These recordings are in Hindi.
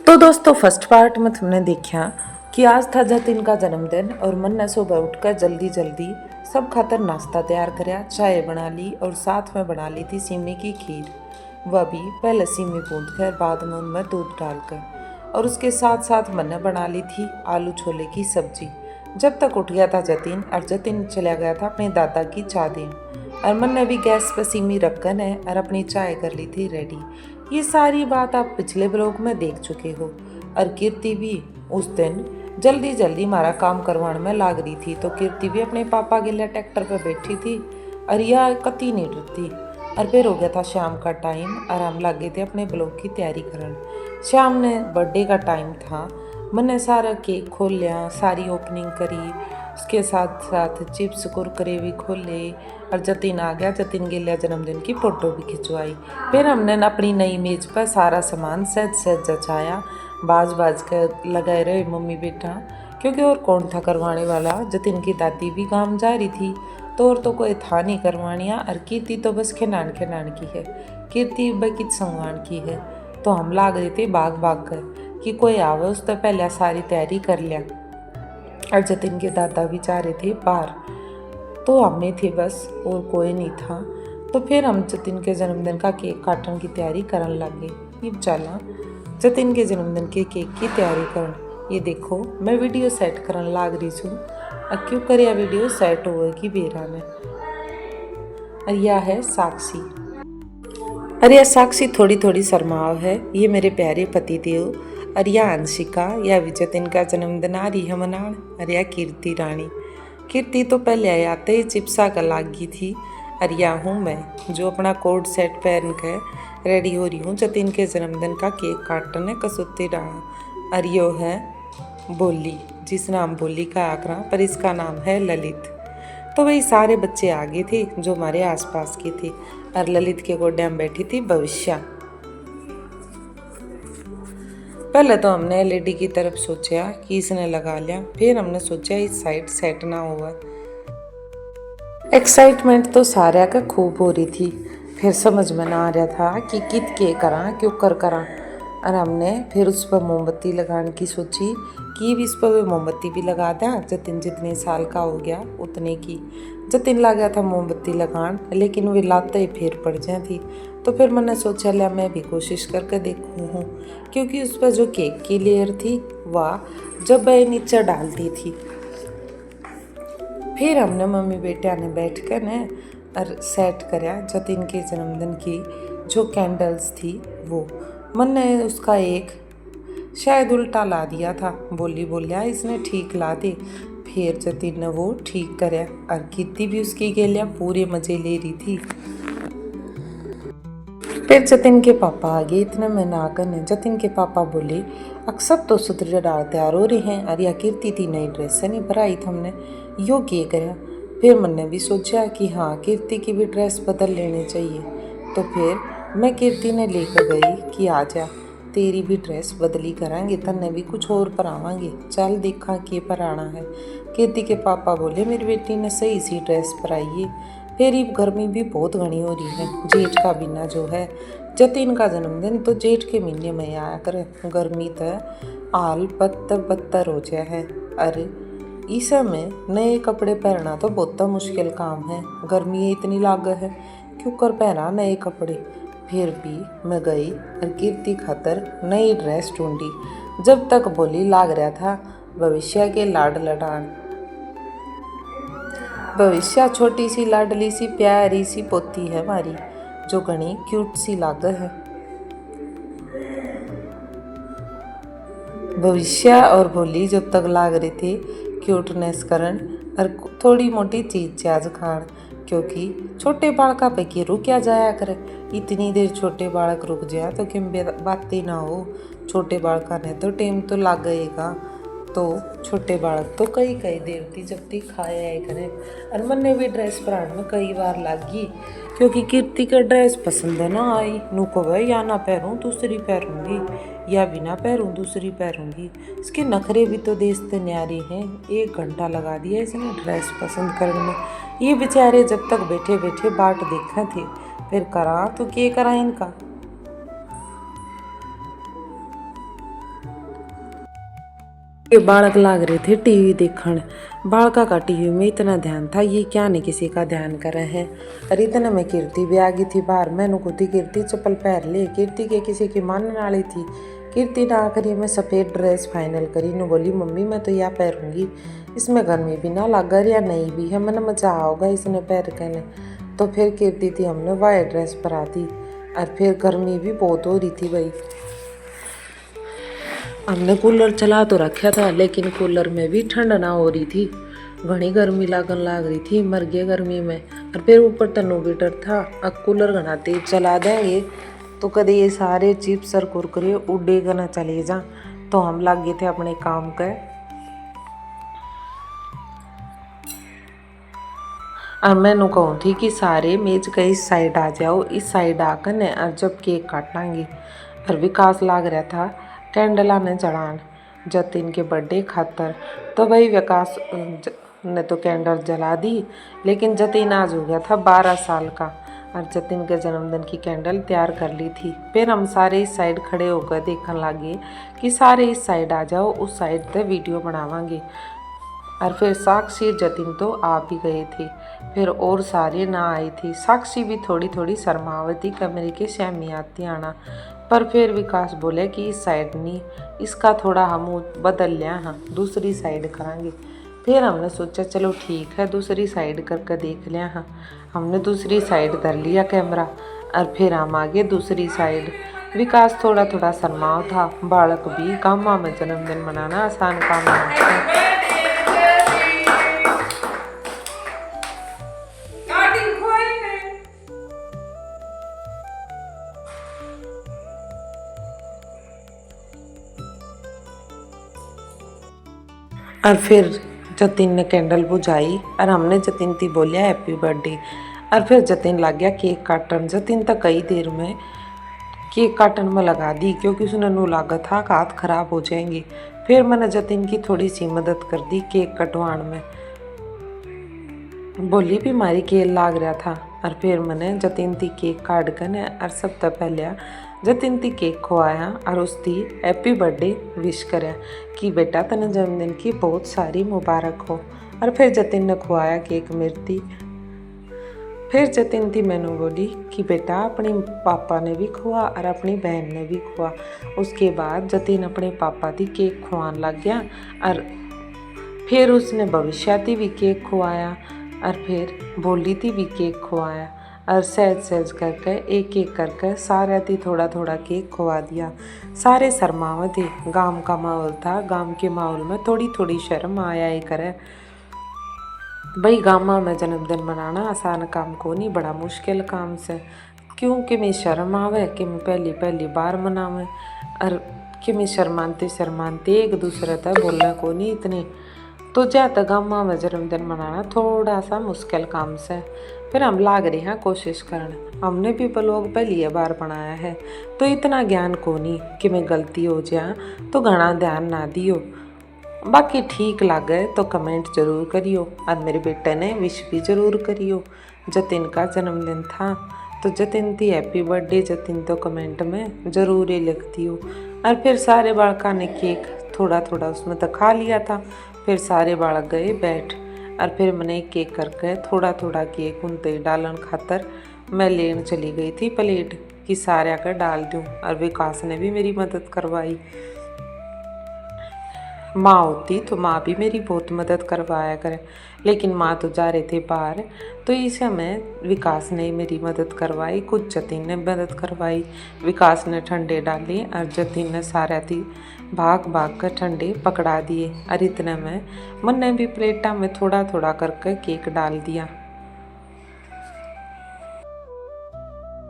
तो दोस्तों फर्स्ट पार्ट में तुमने देखा कि आज था जतिन का जन्मदिन और मन ने सुबह उठकर जल्दी जल्दी सब खातर नाश्ता तैयार कराया, चाय बना ली और साथ में बना ली थी सीमे की खीर। वह भी पहले सीमे गूंद कर बाद में उनमें दूध डालकर, और उसके साथ साथ मन ने बना ली थी आलू छोले की सब्जी। जब तक उठ गया था जतिन और जतिन चला गया था अपने दादा की चाय देने, और मन ने भी गैस पर सीमी रखकर है और अपनी चाय कर ली थी रेडी। ये सारी बात आप पिछले ब्लॉग में देख चुके हो। और कीर्ति भी उस दिन जल्दी जल्दी हमारा काम करवाने में लाग रही थी, तो कीर्ति भी अपने पापा के लिए ट्रैक्टर पर बैठी थी और यह कती नहीं डरती। और फिर हो गया था शाम का टाइम और हम लगे थे अपने ब्लॉग की तैयारी करने। शाम ने बर्थडे का टाइम था, मैंने सारा केक खोल लिया, सारी ओपनिंग करी, उसके साथ साथ चिप्स कुरकुरे भी खोले और जतिन आ गया। जतिन के लिए जन्मदिन की फ़ोटो भी खिंचवाई। फिर हमने अपनी नई मेज पर सारा सामान सहज सहज जचाया, बाज बाज कर लगाए रहे मम्मी बेटा, क्योंकि और कौन था करवाने वाला। जतिन की दादी भी काम जा रही थी, तो और तो कोई था नहीं करवानिया। और कीर्ति तो बस खिनान खिनान की है, कीर्ति बकित संगवान की है। तो हम लाग रहे थे भाग भाग कर कि कोई आवे, उस तो पहले सारी तैयारी कर लिया। और जतिन के दादा भी जा रहे थे बाहर, तो हमें थे बस और कोई नहीं था। तो फिर हम जतिन के जन्मदिन का केक काटने की तैयारी करने लगे। ये चला जतिन के जन्मदिन के केक की तैयारी करन। ये देखो मैं वीडियो सेट करने लाग रही हूँ। अब क्यों कर वीडियो सेट हुआ कि बेरा में। और यह है साक्षी। अरे यह साक्षी थोड़ी थोड़ी शर्माव है, ये मेरे प्यारे पति देव। और यह अंशिका, यह भी जतिन का जन्मदिन आ रही है मनान। अरे यह कीर्ति रानी। कीर्ति तो पहले आते ही चिप्सा का लागी थी। और यह हूँ मैं जो अपना कोट सेट पहन कर रेडी हो रही हूँ जतिन के जन्मदिन का केक काटने कसुत्ती रहा। और यो है बोली, जिस नाम बोली का आकरा, पर इसका नाम है ललित। तो वही सारे बच्चे आगे थे जो हमारे आसपास के थे, और ललित के गोड्या में बैठी थी भविष्या। पहले तो हमने एलईडी की तरफ सोचा कि इसने लगा लिया, फिर हमने सोचा इस साइड सेट ना हुआ। एक्साइटमेंट तो सारे का खूब हो रही थी, फिर समझ में ना आ रहा था कि कित के करा क्यों करा। और हमने फिर उस पर मोमबत्ती लगाने की सोची कि भी इस पर मोमबत्ती भी लगा दें। जतिन जितने साल का हो गया उतने की। जतिन ला गया था मोमबत्ती लगान, लेकिन वे लाते ही फिर पड़ जाती। तो फिर मैंने सोचा लिया मैं भी कोशिश करके देखूँ हूँ, क्योंकि उस पर जो केक की लेयर थी वह जब वह नीचे डालती थी। फिर हमने मम्मी बेटिया ने बैठ कर न और सेट कराया जतिन के जन्मदिन की जो कैंडल्स थी वो। मन ने उसका एक शायद उल्टा ला दिया था, बोलिया इसने ठीक ला दे। फिर जतिन ने वो ठीक कराया और कीर्ति भी उसकी गेलिया पूरे मज़े ले रही थी। फिर जतिन के पापा आ गए, इतने में नागन है। जतिन के पापा बोले अक्सर तो सुधर डाल तैयार हो रही हैं, और या कीर्ति थी नई ड्रेस से नहीं भराई था हमने यो किए कराया। फिर मैंने भी सोचा कि हाँ कीर्ति की भी ड्रेस बदल लेनी चाहिए। तो फिर मैं कीर्ति ने लेकर गई कि आ जा तेरी भी ड्रेस बदली कराएंगे, तन्ने भी कुछ और परावांगे, चल देखा के पराना है। कीर्ति के पापा बोले मेरी बेटी ने सही सी ड्रेस पराई है। फिर गर्मी भी बहुत घनी हो रही है, जेठ का महीना जो है, जतिन का जन्मदिन तो जेठ के महीने में आया करे। गर्मी तो आल बत्तर हो जाए है। अरे इस समय नए कपड़े पहनना तो बहुत मुश्किल काम है, गर्मी इतनी लाग है, क्यों कर पहना नए कपड़े। फिर भी मैं गई और कीर्ति खातर नई ड्रेस ढूंढी। जब तक बोली लाग रहा था भविष्य के लाड लडान। भविष्य छोटी सी लाडली सी प्यारी सी पोती है हमारी, जो घनी क्यूट सी लाग है। भविष्य और भोली जब तक लाग रहे थे क्यूटनेस करन और थोड़ी मोटी चीज चाज खान, क्योंकि छोटे बालका पे की रुकिया जाया करे। इतनी देर छोटे बालक रुक जाए तो किम बातें ना हो। छोटे बालका ने तो टाइम तो लग गएगा, तो छोटे बालक तो कई देर थी जब तक खाया है करें। और मन ने भी ड्रेस पहनने में कई बार लगी, क्योंकि कीर्ति का ड्रेस पसंद ना आई। नू को भाई या ना पहरूँ दूसरी पहरूँगी, या बिना पहरूँ दूसरी पहरूँगी। इसके नखरे भी तो देखते न्यारे हैं। 1 घंटा लगा दिया इसने ड्रेस पसंद करने में। ये बेचारे जब तक बैठे बैठे बाट देखा थे, फिर करा तो क्या करा इनका। ये बालक लाग रहे थे टीवी देखण। बालका का टीवी में इतना ध्यान था, ये क्या नहीं किसी का ध्यान कर रहे हैं। और इतने में कीर्ति भी आ गई थी बाहर। मैंने खुदी कीर्ति चप्पल पहन ली। कीर्ति के किसी की मानने वाली थी। कीर्ति ना करी, मैं सफ़ेद ड्रेस फाइनल करी न बोली मम्मी मैं तो यह पहनूंगी, इसमें गर्मी भी ना लगर या नहीं भी है, मैंने मजा आओगा इसने पहन के ने। तो फिर कीर्ति थी हमने वाइट ड्रेस पर आती। और फिर गर्मी भी बहुत हो रही थी भाई। हमने कूलर चला तो रखा था, लेकिन कूलर में भी ठंड ना हो रही थी, घनी गर्मी लागन लाग रही थी, मर गए गर्मी में। और फिर ऊपर तनु भी डर था, अब कूलर घना तेज चला देंगे तो कदे ये सारे चिप्स और कुरकुरे उड़ेगा ना चले जा। तो हम लग गए थे अपने काम के। और मैंने कहूँ थी कि सारे मेज के इस साइड आ जाओ, इस साइड आकर न और जब केक काटांगे। और विकास लाग रहा था कैंडल आने चढ़ान जतिन के बर्थडे खातर। तो भाई विकास ने तो कैंडल जला दी, लेकिन जतिन आज हो गया था 12 साल का और जतिन के जन्मदिन की कैंडल तैयार कर ली थी। फिर हम सारे इस साइड खड़े होकर देखने लगे कि सारे इस साइड आ जाओ, उस साइड से वीडियो बनावांगे। और फिर साक्षी जतिन तो आ भी गए थे, फिर और सारे ना आई थी। साक्षी भी थोड़ी थोड़ी शर्मावती कमरे के सहमी आती आना। पर फिर विकास बोले कि इस साइड नहीं, इसका थोड़ा हम बदल लिया, हाँ दूसरी साइड करांगे। फिर हमने सोचा चलो ठीक है दूसरी साइड करके देख लिया। हाँ हमने दूसरी साइड कर लिया कैमरा और फिर हम आगे दूसरी साइड। विकास थोड़ा थोड़ा शर्माव था, बालक भी गामा में जन्मदिन मनाना आसान काम नहीं है। और फिर जतिन ने कैंडल बुझाई और हमने जतिन ती बोलिया हैप्पी बर्थडे। और फिर जतिन लग गया केक काटन। जतिन तक कई देर में केक काटन में लगा दी, क्योंकि उसने नू लागत था कि हाथ खराब हो जाएंगे। फिर मैंने जतिन की थोड़ी सी मदद कर दी केक कटवाण में, बोली भी मारी केल लाग रहा था। और फिर मैंने जतिन ती केक काट कर और सब तक पहले जतिन ती केक खुआया और उसकी हैप्पी बर्थडे विश कराया कि बेटा तने जन्मदिन की बहुत सारी मुबारक हो। और फिर जतिन ने खुआया केक मिर्ती। फिर जतिन थी मैंने बोली कि बेटा अपने पापा ने भी खुआ और अपनी बहन ने भी खुआ। उसके बाद जतिन अपने पापा दी केक खुआन लग गया और फिर उसने भविष्याती भी केक खुआया और फिर बोली थी भी केक खुआया और सहज सहज करके एक एक करके सारे थी थोड़ा थोड़ा केक खुआ दिया। सारे शर्मावे थे, गांव का माहौल था, गांव के माहौल में थोड़ी थोड़ी शर्म आया ही करे। भाई गामा में जन्मदिन मनाना आसान काम को नहीं, बड़ा मुश्किल काम से, क्योंकि मैं शर्म आवे कि मैं पहली पहली बार मनावे और कि मैं शर्मानते शर्मानते एक दूसरे तक बोलने को नहीं इतनी। तो ज़्यादा गामा में जन्मदिन मनाना थोड़ा सा मुश्किल काम से। फिर हम लाग रहे हैं कोशिश करने, हमने भी ब्लॉग पहली बार बनाया है तो इतना ज्ञान को नहीं कि मैं गलती हो जाए तो घना ध्यान ना दियो। बाकी ठीक लगे तो कमेंट जरूर करियो और मेरे बेटे ने विश भी जरूर करियो। जतिन का जन्मदिन था तो जतिन थी हैप्पी बर्थडे जतिन तो कमेंट में ज़रूर ही लिख दियो। और फिर सारे बालका ने केक थोड़ा थोड़ा उसमें तो खा लिया था। फिर सारे बालक गए बैठ और फिर मैंने एक केक करके थोड़ा थोड़ा केक उन ते डालन खातर मैं लेन चली गई थी प्लेट कि सारे आकर डाल दूँ। और विकास ने भी मेरी मदद करवाई। माँ होती तो माँ भी मेरी बहुत मदद करवाया करे, लेकिन माँ तो जा रहे थे बाहर, तो इस समय विकास ने मेरी मदद करवाई, कुछ जतिन ने मदद करवाई। विकास ने ठंडे डाले और जतिन ने सारा थी भाग भाग कर ठंडे पकड़ा दिए। और इतने में मैंने भी प्लेटा में थोड़ा थोड़ा करके केक डाल दिया।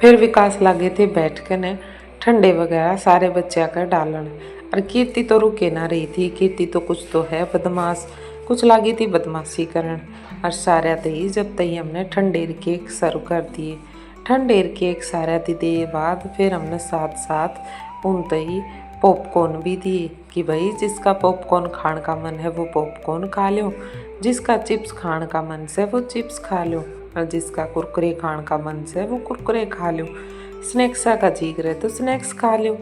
फिर विकास लगे थे बैठ कर ने ठंडे वगैरह सारे बच्चे आकर डालन। और कीर्ति तो रुके ना रही थी, कीर्ति तो कुछ तो है बदमाश, कुछ लगी थी बदमाशी करन। और सारे ही जब तक हमने ठंडेर केक सर्व कर दिए। ठंडेर केक सारे दे बाद फिर हमने साथ साथ उन तई पॉपकॉर्न भी दिए कि भाई जिसका पॉपकॉर्न खाने का मन है वो पॉपकॉर्न खा लो, जिसका चिप्स खाने का मन से वो चिप्स खा लो और जिसका कुरकुरे खाने का मन से वो कुरकुरे खा लो, स्नैक्स का जी करे तो स्नैक्स खा लो,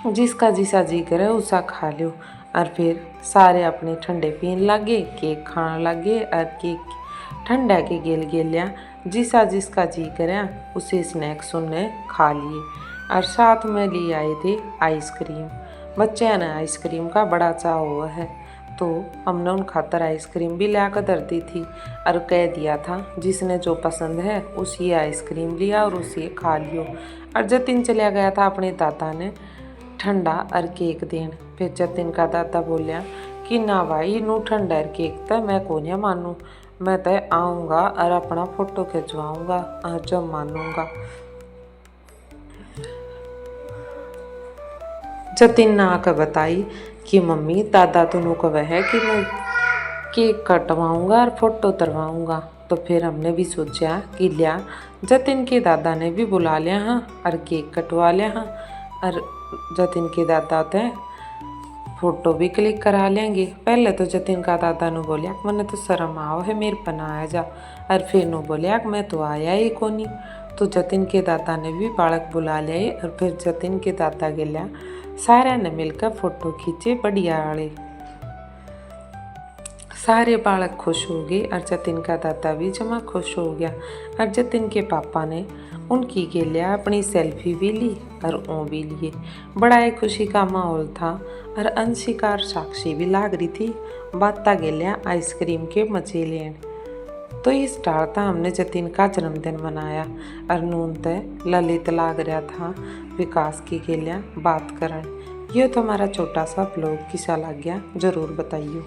जिसका जिसा जी करे उसा खा लो। और फिर सारे अपने ठंडे पीन लगे, केक खाने लगे और केक ठंडा के गेल गेलिया जिसा जिसका जी करया उसे स्नैक्स उनने खा लिए और साथ में लिए आए थे आइसक्रीम। बच्चे ने आइसक्रीम का बड़ा चाव हुआ है तो हमने उन खातर आइसक्रीम भी ला कर धर दी थी और कह दिया था जिसने जो पसंद है उसी आइसक्रीम लिया और उसी खा लियो। और जतिन चला गया था अपने दादा ने ठंडा और केक देन। फिर जतिन का दादा बोलिया कि ना भाई नू ठंडा और केक तो मैं को नहीं मानू, मैं तो आऊँगा और अपना फोटो खिंचवाऊँगा और जब मानूंगा। जतिन ने आकर बताई कि मम्मी दादा तो कहा है कि मैं केक कटवाऊँगा और फोटो उतरवाऊँगा। तो फिर हमने भी सोचा कि लिया जतिन के दादा ने भी बुला लिया हाँ और केक कटवा लिया हाँ और जतिन के दादा थे फोटो भी क्लिक करा लेंगे। पहले तो जतिन का दादा ने बोलिया मैंने तो शर्म आओ है मेरे पना आया जा और फिर नो बोलिया मैं तो आया ही कोनी। तो जतिन के दादा ने भी बालक बुला लिया और फिर जतिन के दादा गया सारे ने मिलकर फोटो खींचे बढ़िया वाले। सारे बालक खुश हो गए और जतिन का दादा भी जमा खुश हो गया और जतिन के पापा ने उनकी गेलिया अपनी सेल्फी भी ली और ओ भी लिए। बड़ा ही खुशी का माहौल था और अंशिका और साक्षी भी लाग रही थी बाता गेलिया आइसक्रीम के मजे लेन। तो इस टालता हमने जतिन का जन्मदिन मनाया और नून तय ललित लाग रहा था विकास की गेलिया बात करन। यह तो हमारा छोटा सा ब्लॉग किसा लग गया जरूर बताइए।